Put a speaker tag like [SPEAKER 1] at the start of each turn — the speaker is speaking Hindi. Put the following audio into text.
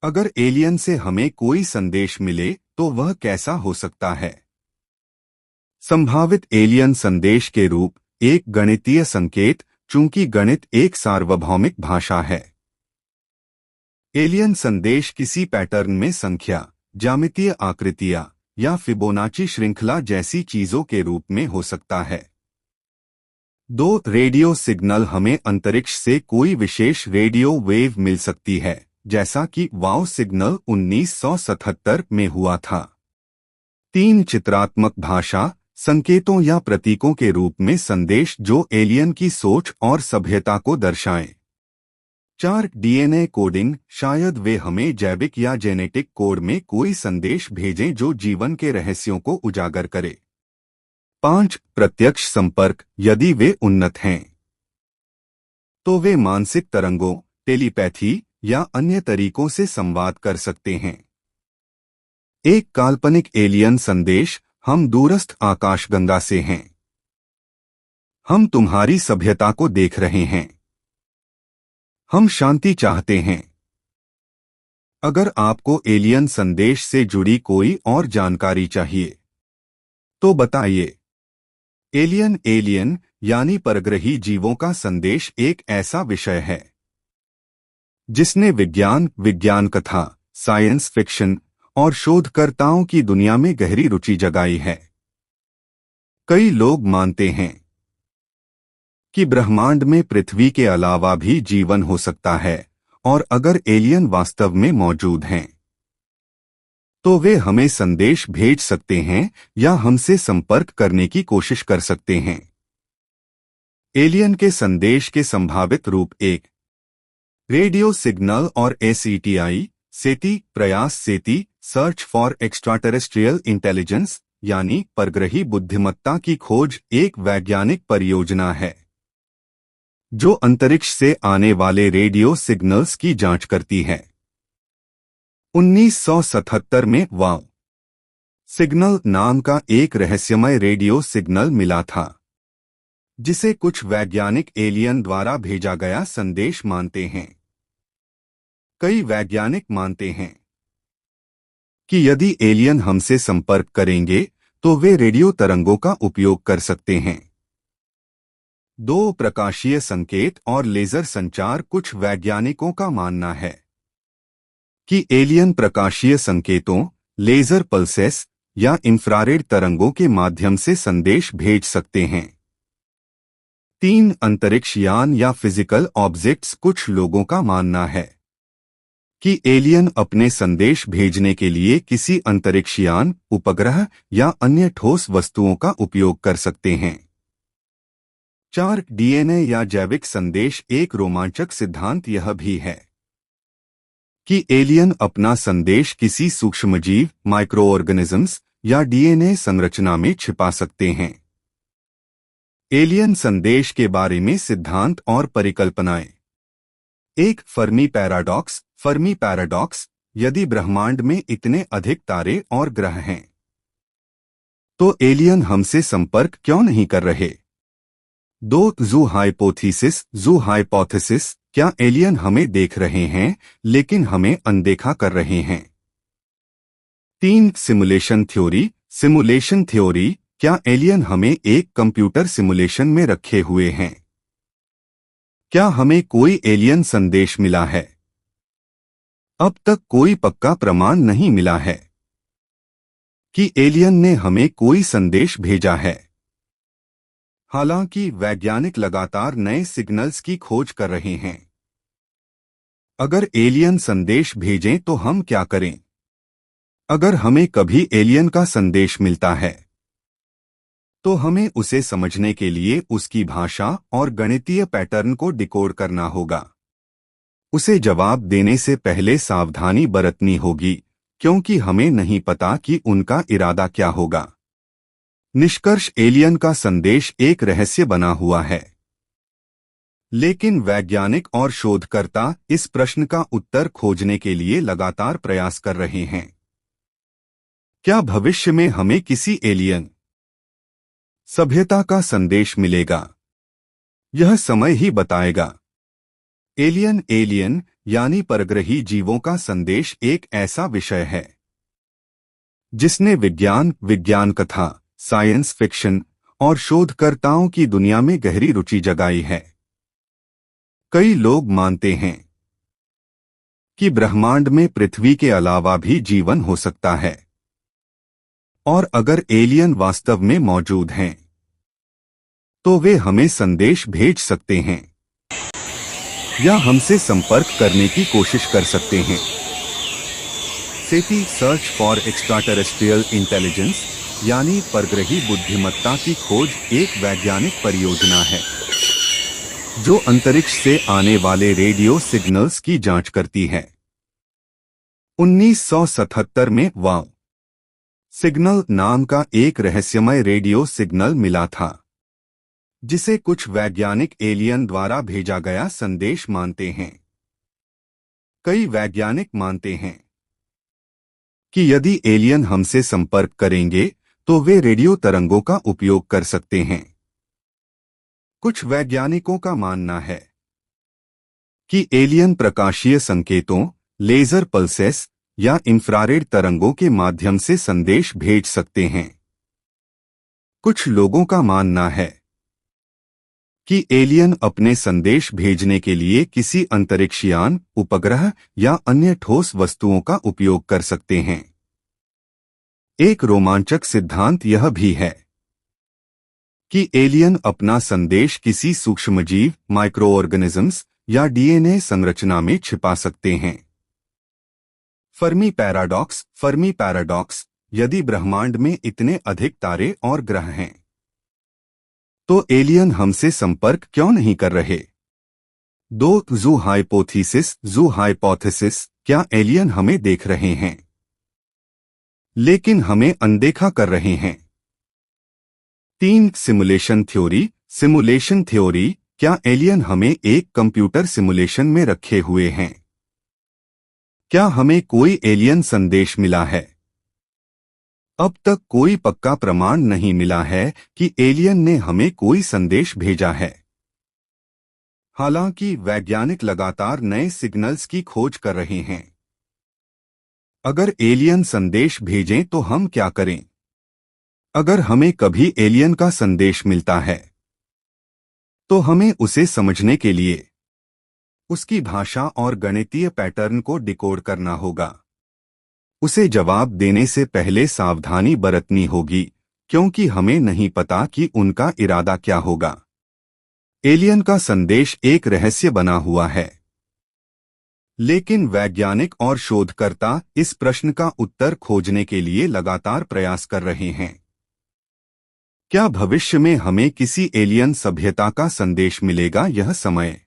[SPEAKER 1] अगर एलियन से हमें कोई संदेश मिले तो वह कैसा हो सकता है? संभावित एलियन संदेश के रूप एक गणितीय संकेत, चूंकि गणित एक सार्वभौमिक भाषा है। एलियन संदेश किसी पैटर्न में संख्या, ज्यामितीय आकृतियां या फिबोनाची श्रृंखला जैसी चीजों के रूप में हो सकता है। दो रेडियो सिग्नल, हमें अंतरिक्ष से कोई विशेष रेडियो वेव मिल सकती है, जैसा कि वाव सिग्नल 1977 में हुआ था। तीन चित्रात्मक भाषा, संकेतों या प्रतीकों के रूप में संदेश जो एलियन की सोच और सभ्यता को दर्शाएं। 4 डीएनए कोडिंग, शायद वे हमें जैविक या जेनेटिक कोड में कोई संदेश भेजें जो जीवन के रहस्यों को उजागर करे। 5 प्रत्यक्ष संपर्क, यदि वे उन्नत हैं तो वे मानसिक तरंगों, टेलीपैथी या अन्य तरीकों से संवाद कर सकते हैं। एक काल्पनिक एलियन संदेश, हम दूरस्थ आकाशगंगा से हैं। हम तुम्हारी सभ्यता को देख रहे हैं। हम शांति चाहते हैं। अगर आपको एलियन संदेश से जुड़ी कोई और जानकारी चाहिए तो बताइए। एलियन यानी परग्रही जीवों का संदेश एक ऐसा विषय है जिसने विज्ञान कथा, साइंस फिक्शन और शोधकर्ताओं की दुनिया में गहरी रुचि जगाई है। कई लोग मानते हैं कि ब्रह्मांड में पृथ्वी के अलावा भी जीवन हो सकता है, और अगर एलियन वास्तव में मौजूद हैं तो वे हमें संदेश भेज सकते हैं या हमसे संपर्क करने की कोशिश कर सकते हैं। एलियन के संदेश के संभावित रूप: 1 रेडियो सिग्नल और एसईटीआई, सेती प्रयास, सेती सर्च फॉर एक्स्ट्राटेरेस्ट्रियल इंटेलिजेंस यानी परग्रही बुद्धिमत्ता की खोज एक वैज्ञानिक परियोजना है जो अंतरिक्ष से आने वाले रेडियो सिग्नल्स की जांच करती है। 1977 में वाव सिग्नल नाम का एक रहस्यमय रेडियो सिग्नल मिला था जिसे कुछ वैज्ञानिक एलियन द्वारा भेजा गया संदेश मानते हैं। कई वैज्ञानिक मानते हैं कि यदि एलियन हमसे संपर्क करेंगे तो वे रेडियो तरंगों का उपयोग कर सकते हैं। 2 प्रकाशीय संकेत और लेजर संचार, कुछ वैज्ञानिकों का मानना है कि एलियन प्रकाशीय संकेतों, लेजर पल्सेस या इंफ्रारेड तरंगों के माध्यम से संदेश भेज सकते हैं। 3 अंतरिक्ष यान या फिजिकल ऑब्जेक्ट्स, कुछ लोगों का मानना है कि एलियन अपने संदेश भेजने के लिए किसी अंतरिक्ष यान, उपग्रह या अन्य ठोस वस्तुओं का उपयोग कर सकते हैं। 4 डीएनए या जैविक संदेश, एक रोमांचक सिद्धांत यह भी है कि एलियन अपना संदेश किसी सूक्ष्मजीव, माइक्रोऑर्गेनिजम्स या डीएनए संरचना में छिपा सकते हैं। एलियन संदेश के बारे में सिद्धांत और परिकल्पनाएं: 1 फर्मी पैराडॉक्स, यदि ब्रह्मांड में इतने अधिक तारे और ग्रह हैं तो एलियन हमसे संपर्क क्यों नहीं कर रहे? 2 ज़ू हाइपोथेसिस, क्या एलियन हमें देख रहे हैं लेकिन हमें अनदेखा कर रहे हैं? 3 सिमुलेशन थ्योरी, क्या एलियन हमें एक कंप्यूटर सिमुलेशन में रखे हुए हैं? क्या हमें कोई एलियन संदेश मिला है? अब तक कोई पक्का प्रमाण नहीं मिला है कि एलियन ने हमें कोई संदेश भेजा है। हालांकि वैज्ञानिक लगातार नए सिग्नल्स की खोज कर रहे हैं। अगर एलियन संदेश भेजें तो हम क्या करें? अगर हमें कभी एलियन का संदेश मिलता है तो हमें उसे समझने के लिए उसकी भाषा और गणितीय पैटर्न को डिकोड करना होगा। उसे जवाब देने से पहले सावधानी बरतनी होगी, क्योंकि हमें नहीं पता कि उनका इरादा क्या होगा। निष्कर्ष: एलियन का संदेश एक रहस्य बना हुआ है, लेकिन वैज्ञानिक और शोधकर्ता इस प्रश्न का उत्तर खोजने के लिए लगातार प्रयास कर रहे हैं। क्या भविष्य में हमें किसी एलियन सभ्यता का संदेश मिलेगा? यह समय ही बताएगा। एलियन यानी परग्रही जीवों का संदेश एक ऐसा विषय है जिसने विज्ञान, विज्ञान कथा, साइंस फिक्शन और शोधकर्ताओं की दुनिया में गहरी रुचि जगाई है। कई लोग मानते हैं कि ब्रह्मांड में पृथ्वी के अलावा भी जीवन हो सकता है और अगर एलियन वास्तव में मौजूद हैं तो वे हमें संदेश भेज सकते हैं या हमसे संपर्क करने की कोशिश कर सकते हैं। सेटी सर्च फॉर एक्स्ट्राटेरेस्ट्रियल इंटेलिजेंस यानी परग्रही बुद्धिमत्ता की खोज एक वैज्ञानिक परियोजना है जो अंतरिक्ष से आने वाले रेडियो सिग्नल्स की जांच करती है। 1977 में वाव सिग्नल नाम का एक रहस्यमय रेडियो सिग्नल मिला था जिसे कुछ वैज्ञानिक एलियन द्वारा भेजा गया संदेश मानते हैं। कई वैज्ञानिक मानते हैं कि यदि एलियन हमसे संपर्क करेंगे तो वे रेडियो तरंगों का उपयोग कर सकते हैं। कुछ वैज्ञानिकों का मानना है कि एलियन प्रकाशीय संकेतों, लेजर पल्सेस या इंफ्रारेड तरंगों के माध्यम से संदेश भेज सकते हैं। कुछ लोगों का मानना है कि एलियन अपने संदेश भेजने के लिए किसी अंतरिक्षयान, उपग्रह या अन्य ठोस वस्तुओं का उपयोग कर सकते हैं। एक रोमांचक सिद्धांत यह भी है कि एलियन अपना संदेश किसी सूक्ष्मजीव, माइक्रोऑर्गेनिजम्स या डीएनए संरचना में छिपा सकते हैं। फर्मी पैराडॉक्स, यदि ब्रह्मांड में इतने अधिक तारे और ग्रह हैं तो एलियन हमसे संपर्क क्यों नहीं कर रहे? 2 ज़ू हाइपोथेसिस, क्या एलियन हमें देख रहे हैं लेकिन हमें अनदेखा कर रहे हैं? 3 सिमुलेशन थ्योरी, क्या एलियन हमें एक कंप्यूटर सिमुलेशन में रखे हुए हैं? क्या हमें कोई एलियन संदेश मिला है? अब तक कोई पक्का प्रमाण नहीं मिला है कि एलियन ने हमें कोई संदेश भेजा है। हालांकि वैज्ञानिक लगातार नए सिग्नल्स की खोज कर रहे हैं। अगर एलियन संदेश भेजें तो हम क्या करें? अगर हमें कभी एलियन का संदेश मिलता है तो हमें उसे समझने के लिए उसकी भाषा और गणितीय पैटर्न को डिकोड करना होगा। उसे जवाब देने से पहले सावधानी बरतनी होगी क्योंकि हमें नहीं पता कि उनका इरादा क्या होगा। एलियन का संदेश एक रहस्य बना हुआ है, लेकिन वैज्ञानिक और शोधकर्ता इस प्रश्न का उत्तर खोजने के लिए लगातार प्रयास कर रहे हैं। क्या भविष्य में हमें किसी एलियन सभ्यता का संदेश मिलेगा? यह समय